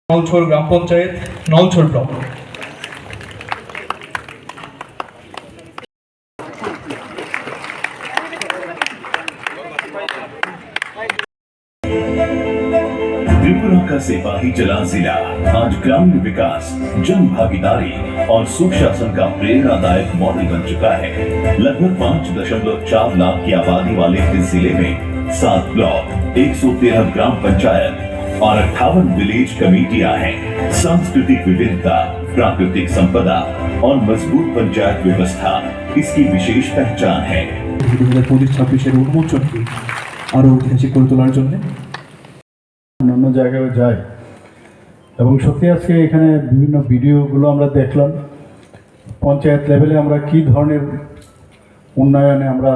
নলছড় গ্রাম panchayat, Nalchar block. Tripura का सिपाही चला जिला आज ग्रामीण विकास, जन भागीदारी और सुशासन का प्रेरणादायक मॉडल बन चुका है। लगभग 5.4 लाख की आबादी वाले इस जिले में 7 ब्लॉक, 113 ग्राम पंचायत और 58 विलेज कमेटियां हैं। सांस्कृतिक विविधता, प्राकृतिक संपदा और मजबूत पंचायत व्यवस्था इसकी विशेष पहचान है। 2026 উন্মোচনকে আরো ঐতিহাসিক করে তোলার জন্য অন্য জায়গায় যায় এবং সত্যি আজকে এখানে বিভিন্ন ভিডিওগুলো আমরা দেখলাম। পঞ্চায়েত লেভেলে আমরা কি ধরনের উন্নয়নে আমরা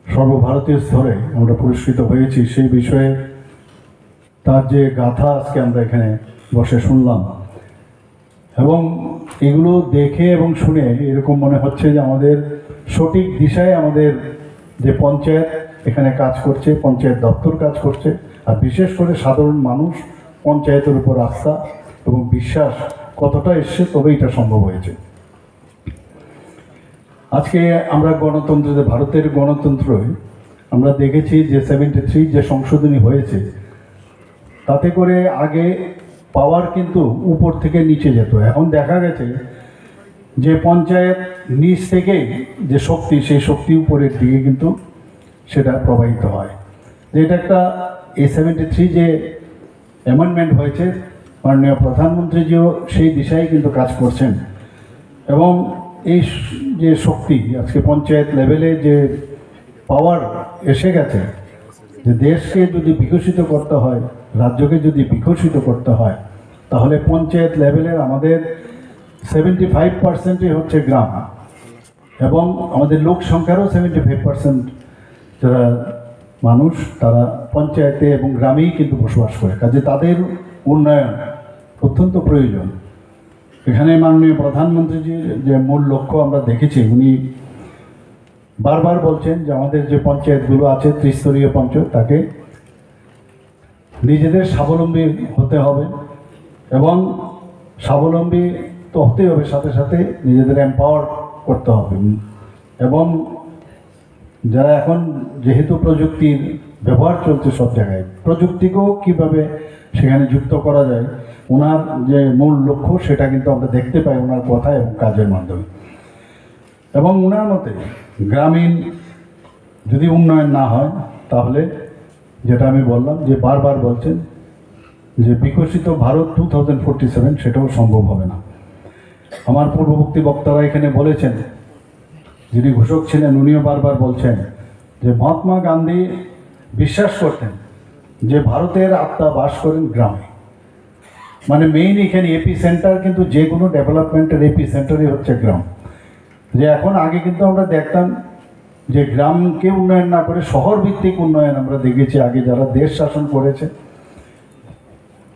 সর্বভারতীয় স্তরে আমরা পুরস্কৃত হয়েছি সেই বিষয়ে তার যে গাথা আজকে আমরা এখানে বসে শুনলাম এবং এগুলো দেখে এবং শুনে এরকম মনে হচ্ছে যে আমাদের সঠিক দিশায় আমাদের যে পঞ্চায়েত এখানে কাজ করছে, পঞ্চায়েত দপ্তর কাজ করছে, আর বিশেষ করে সাধারণ মানুষ পঞ্চায়েতের উপর আস্থা এবং বিশ্বাস কতটা এসছে তবে এটা সম্ভব হয়েছে। আজকে আমরা গণতন্ত্রে, ভারতের গণতন্ত্রই আমরা দেখেছি যে 73 যে সংশোধনী হয়েছে তাতে করে আগে পাওয়ার কিন্তু উপর থেকে নিচে যেত। এখন দেখা গেছে যে পঞ্চায়েত নিচ থেকে যে শক্তি, সেই শক্তি উপরের দিকে কিন্তু সেটা প্রবাহিত হয়। যে এটা একটা 73 যে অ্যামেন্ডমেন্ট হয়েছে, মাননীয় প্রধানমন্ত্রীজিও সেই দিশায় কিন্তু কাজ করছেন এবং এই যে শক্তি আজকে পঞ্চায়েত লেভেলে যে পাওয়ার এসে গেছে, যে দেশকে যদি বিকশিত করতে হয়, রাজ্যকে যদি বিকশিত করতে হয়, তাহলে পঞ্চায়েত লেভেলের আমাদের 75%ই হচ্ছে গ্রাম এবং আমাদের লোক সংখ্যারও 75% যারা মানুষ তারা পঞ্চায়েতে এবং গ্রামেই কিন্তু বসবাস করে, কাজে তাদের উন্নয়ন অত্যন্ত প্রয়োজন। এখানে মাননীয় প্রধানমন্ত্রীজির যে মূল লক্ষ্য আমরা দেখেছি, উনি বারবার বলছেন যে আমাদের যে পঞ্চায়েতগুলো আছে ত্রিস্তরীয় পঞ্চায়েত, তাকে নিজেদের স্বাবলম্বী হতে হবে এবং স্বাবলম্বী তো হতেই হবে, সাথে সাথে নিজেদের এম্পাওয়ার করতে হবে এবং যারা এখন যেহেতু প্রযুক্তির ব্যবহার চলছে সব জায়গায়, প্রযুক্তিকেও কীভাবে সেখানে যুক্ত করা যায় ওনার যে মূল লক্ষ্য সেটা কিন্তু আমরা দেখতে পাই ওনার কথা এবং কাজের মাধ্যমে। এবং ওনার মতে গ্রামীণ যদি উন্নয়ন না হয় তাহলে যেটা আমি বললাম যে বারবার বলছেন যে বিকশিত ভারত 2047 সেটাও সম্ভব হবে না। আমার পূর্ববর্তী বক্তারা এখানে বলেছেন, যিনি ঘোষক ছিলেন উনিও বারবার বলছেন যে মহাত্মা গান্ধী বিশ্বাস করতেন যে ভারতের আত্মা বাস করেন গ্রামে, মানে মেইন এখানে এপি সেন্টার, কিন্তু যে কোনো ডেভেলপমেন্টের এপি সেন্টারই হচ্ছে গ্রাম। যে এখন আগে কিন্তু আমরা দেখতাম যে গ্রামকে উন্নয়ন না করে শহর ভিত্তিক উন্নয়ন আমরা দেখেছি। আগে যারা দেশ শাসন করেছে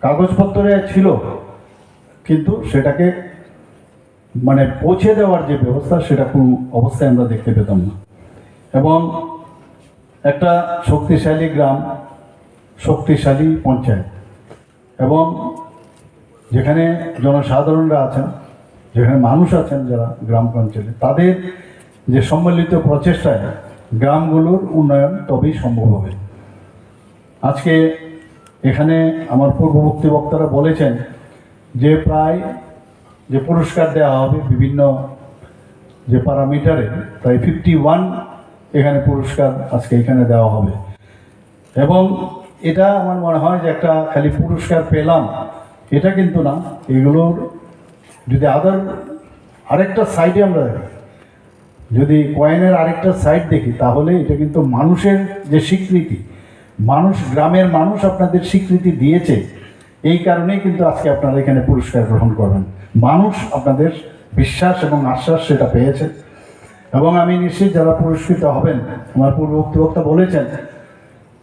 কাগজপত্রে ছিল কিন্তু সেটাকে মানে পৌঁছে দেওয়ার যে ব্যবস্থা সেটা কোনো অবস্থায় আমরা দেখতে পেতাম না। এবং একটা শক্তিশালী গ্রাম, শক্তিশালী পঞ্চায়েত এবং যেখানে জনসাধারণরা আছেন, যেখানে মানুষ আছেন যারা গ্রাম পঞ্চায়েতে, তাদের যে সম্মিলিত প্রচেষ্টায় গ্রামগুলোর উন্নয়ন তবেই সম্ভব হবে। আজকে এখানে আমার পূর্ববর্তী বক্তারা বলেছেন যে প্রায় যে পুরস্কার দেওয়া হবে বিভিন্ন যে প্যারামিটারে, প্রায় 51 এখানে পুরস্কার আজকে এখানে দেওয়া হবে এবং এটা আমার মনে হয় যে একটা খালি পুরস্কার পেলাম এটা কিন্তু না। এগুলোর যদি আরেকটা সাইডে আমরা দেখি, যদি কয়েনের আরেকটা সাইড দেখি, তাহলে এটা কিন্তু মানুষের যে স্বীকৃতি, মানুষ, গ্রামের মানুষ আপনাদের স্বীকৃতি দিয়েছে, এই কারণেই কিন্তু আজকে আপনারা এখানে পুরস্কার গ্রহণ করবেন। মানুষ আপনাদের বিশ্বাস এবং আশ্বাস সেটা পেয়েছে এবং আমি নিশ্চিত যারা পুরস্কৃত হবেন, আমার পূর্ববর্তী বক্তা বলেছেন,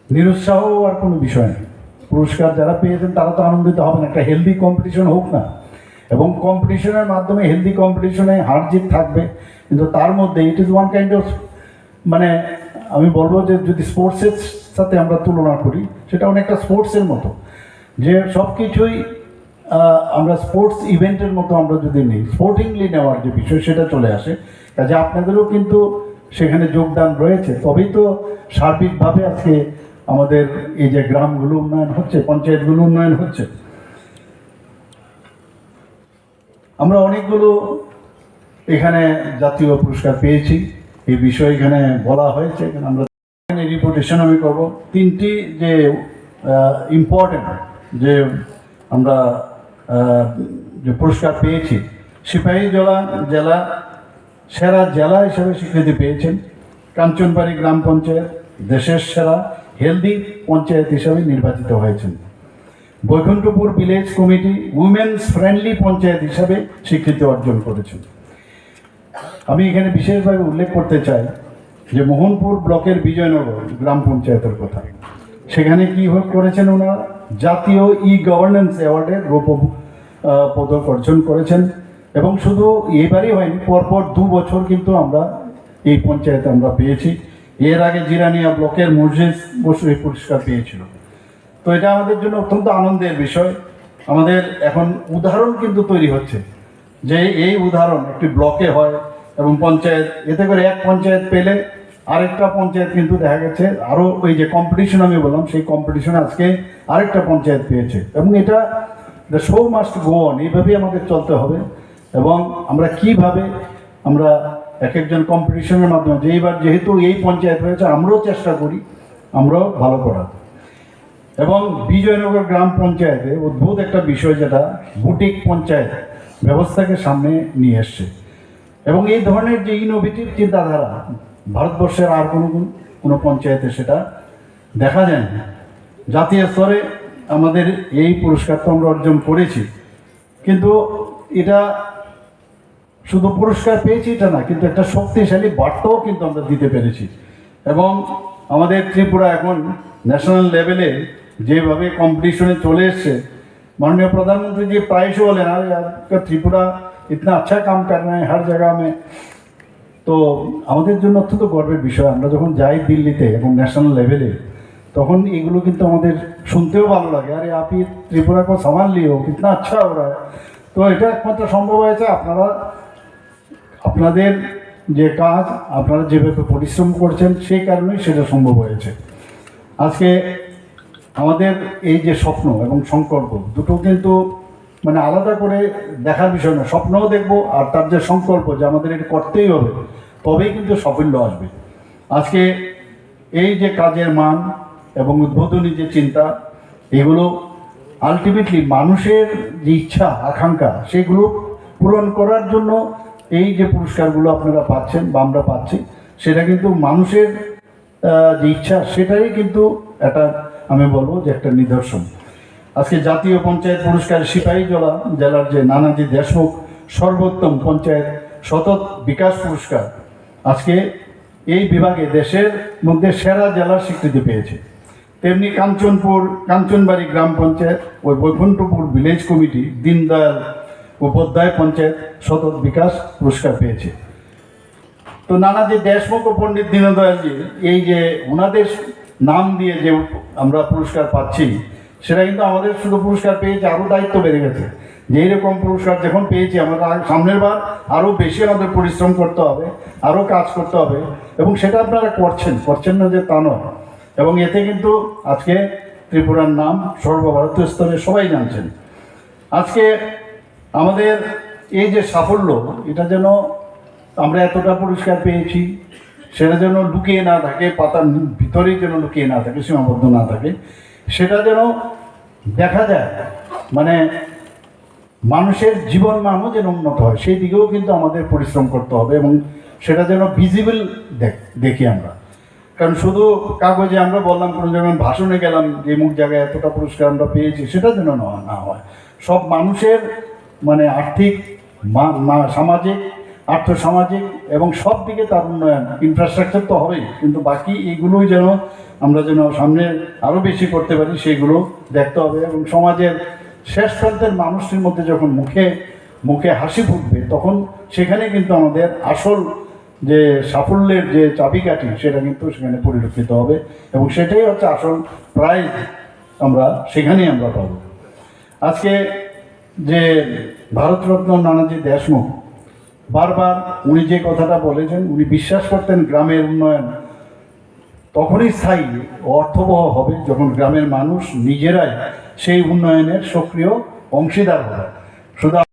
নিরুৎসাহ আর কোনো বিষয় নেই। পুরস্কার যারা পেয়েছেন তারা তো আনন্দিত হবেন, একটা হেলদি কম্পিটিশন হোক না, এবং কম্পিটিশনের মাধ্যমে হেলদি কম্পিটিশনে হার জিত থাকবে, কিন্তু তার মধ্যে it is one kind of, মানে আমি বলবো যে যদি স্পোর্টসের সাথে আমরা তুলনা করি সেটা অনেকটা স্পোর্টসের মতো, যে সব কিছুই আমরা স্পোর্টস ইভেন্টের মতো আমরা যদি নিই, স্পোর্টিংলি নেওয়ার যে বিষয় সেটা চলে আসে, কাজে আপনাদেরও কিন্তু সেখানে যোগদান রয়েছে। তবেই তো সার্বিকভাবে আজকে আমাদের এই যে গ্রামগুলো উন্নয়ন হচ্ছে, পঞ্চায়েতগুলো উন্নয়ন হচ্ছে। আমরা অনেকগুলো এখানে জাতীয় পুরস্কার পেয়েছি, এই বিষয়ে এখানে বলা হয়েছে। এখানে আমরা রিপোর্টেশন আমি করব। তিনটি যে ইম্পর্টেন্ট যে আমরা যে পুরস্কার পেয়েছি, সিপাহীজলা জেলা সেরা জেলা হিসেবে স্বীকৃতি পেয়েছেন, কাঞ্চনবাড়ি গ্রাম পঞ্চায়েত দেশের সেরা হেলদি পঞ্চায়েত হিসেবে নির্বাচিত হয়েছেন, Baikunthapur village committee women's friendly panchayat হিসাবে স্বীকৃতি অর্জন করেছেন। আমি এখানে বিশেষভাবে উল্লেখ করতে চাই যে মোহনপুর ব্লকের বিজয়নগর গ্রাম পঞ্চায়েতের কথা, সেখানে কি করেছেন ওনারা জাতীয় ই গভর্নেন্স অ্যাওয়ার্ডের রৌপ্য পদক অর্জন করেছেন। এবং শুধু এবারই হয়নি, পরপর 2 বছর কিন্তু আমরা এই পঞ্চায়েতে আমরা পেয়েছি। এর আগে জিরানিয়া ব্লকের মসজিদ বসু এই পুরস্কার পেয়েছিল। তো এটা আমাদের জন্য অত্যন্ত আনন্দের বিষয়। আমাদের এখন উদাহরণ কিন্তু তৈরি হচ্ছে যে এই উদাহরণ একটি ব্লকে হয় এবং পঞ্চায়েত, এতে করে এক পঞ্চায়েত পেলে আরেকটা পঞ্চায়েত কিন্তু দেখা গেছে আরও ওই যে কম্পিটিশন আমি বললাম, সেই কম্পিটিশনে আজকে আরেকটা পঞ্চায়েত পেয়েছে। এবং এটা the show must go on, এইভাবেই আমাদের চলতে হবে। এবং আমরা কিভাবে আমরা এক একজন কম্পিটিশনের মাধ্যমে, যে এইবার যেহেতু এই পঞ্চায়েত হয়েছে আমরাও চেষ্টা করি আমরাও ভালো করার। এবং বিজয়নগর গ্রাম পঞ্চায়েতে অদ্ভুত একটা বিষয়, যেটা বুটিক পঞ্চায়েত ব্যবস্থাকে সামনে নিয়ে এসছে। এবং এই ধরনের যে ইনোভেটিভ চিন্তাধারা ভারতবর্ষের আর কোনো পঞ্চায়েতে সেটা দেখা যায় না। জাতীয় স্তরে আমাদের এই পুরস্কার তো আমরা অর্জন করেছি, কিন্তু এটা শুধু পুরস্কার পেয়েছি এটা না, কিন্তু একটা শক্তিশালী বার্তাও কিন্তু আমরা দিতে পেরেছি। এবং আমাদের ত্রিপুরা এখন ন্যাশনাল লেভেলে যেভাবে কম্পিটিশনে চলে এসছে, माननीय प्रधानमंत्री जी प्रायश बोले ना यार त्रिपुरा इतना अच्छा काम कर रहे हैं हर जगह में। तो আমাদের জন্য অত্যন্ত গর্বের বিষয়, আমরা যখন যাই দিল্লিতে এবং ন্যাশনাল লেভেলে তখন এগুলো কিন্তু আমাদের শুনতেও ভালো লাগে, আরে আপনি ত্রিপুরা को संभाल लिए हो कितना अच्छा हो रहा है। তো এটা একমাত্র সম্ভব হয়েছে আপনাদের যে কাজ, আপনারা যেভাবে পরিশ্রম করছেন সেই কারণেই সেটা সম্ভব হয়েছে। আজকে আমাদের এই যে স্বপ্ন এবং সংকল্প দুটো কিন্তু মানে আলাদা করে দেখার বিষয় না, স্বপ্নও দেখব আর তার যে সংকল্প যে আমাদের এটা করতেই হবে, তবেই কিন্তু সাফল্য আসবে। আজকে এই যে কাজের মান এবং উদ্বোধনী যে চিন্তা, এগুলো আলটিমেটলি মানুষের যে ইচ্ছা আকাঙ্ক্ষা সেগুলো পূরণ করার জন্য এই যে পুরস্কারগুলো আপনারা পাচ্ছেন বা আমরা পাচ্ছি, সেটা কিন্তু মানুষের যে ইচ্ছা সেটাই কিন্তু একটা আমি বলবো যে একটা নিদর্শন। আজকে জাতীয় পঞ্চায়েত পুরস্কার সিপাহীজলা জেলার যে নানাজি দেশমুখ সর্বোত্তম পঞ্চায়েত সতত বিকাশ পুরস্কার আজকে এই বিভাগে দেশের মধ্যে সেরা জেলার স্বীকৃতি পেয়েছে। তেমনি কাঞ্চনবাড়ি গ্রাম পঞ্চায়েত ওই বৈকুণ্ঠপুর ভিলেজ কমিটি দীনদয়াল উপাধ্যায় পঞ্চায়েত সতত বিকাশ পুরস্কার পেয়েছে। তো নানাজি দেশমুখ ও পণ্ডিত দীনদয়ালজি এই যে ওনাদের নাম দিয়ে যে আমরা পুরস্কার পাচ্ছি, সেটা কিন্তু আমাদের শুধু পুরস্কার পেয়েছে, আরও দায়িত্ব বেড়ে গেছে যে এইরকম পুরস্কার যখন পেয়েছি আমরা সামনের বার আরও বেশি আমাদের পরিশ্রম করতে হবে, আরও কাজ করতে হবে। এবং সেটা আপনারা করছেন না যে তা নয়। এবং এতে কিন্তু আজকে ত্রিপুরার নাম সর্বভারতীয় স্তরে সবাই জানছেন। আজকে আমাদের এই যে সাফল্য, এটা যেন আমরা এতটা পুরস্কার পেয়েছি সেটা যেন লুকিয়ে না থাকে, পাতার ভিতরেই যেন লুকিয়ে না থাকে, সীমাবদ্ধ না থাকে, সেটা যেন দেখা যায়, মানে মানুষের জীবন মানও যেন উন্নত হয় সেই দিকেও কিন্তু আমাদের পরিশ্রম করতে হবে এবং সেটা যেন ভিজিবল দেখি আমরা। কারণ শুধু কাগজে আমরা বললাম, কোনো যেমন ভাষণে গেলাম যে মুখ জায়গায় এতটা পুরস্কার আমরা পেয়েছি, সেটা যেন না হয়। সব মানুষের মানে আর্থিক সামাজিক আর্থসামাজিক এবং সব দিকে তার উন্নয়ন, ইনফ্রাস্ট্রাকচার তো হবেই, কিন্তু বাকি এইগুলোই যেন আমরা যেন সামনে আরও বেশি করতে পারি সেইগুলো দেখতে হবে। এবং সমাজের শেষ প্রান্তের মানুষটির মধ্যে যখন মুখে হাসি ফুটবে, তখন সেখানে কিন্তু আমাদের আসল যে সাফল্যের যে চাবিকাঠি সেটা কিন্তু সেখানে পরিলক্ষিত হবে এবং সেটাই হচ্ছে আসল প্রাইজ, আমরা সেখানেই আমরা পাবো। আজকে যে ভারতরত্ন নানাজি দেশমুখ বারবার উনি যে কথাটা বলেছেন, উনি বিশ্বাস করতেন গ্রামের উন্নয়ন তখনই স্থায়ী ও অর্থবহ হবে যখন গ্রামের মানুষ নিজেরাই সেই উন্নয়নের সক্রিয় অংশীদার হবে। শুধু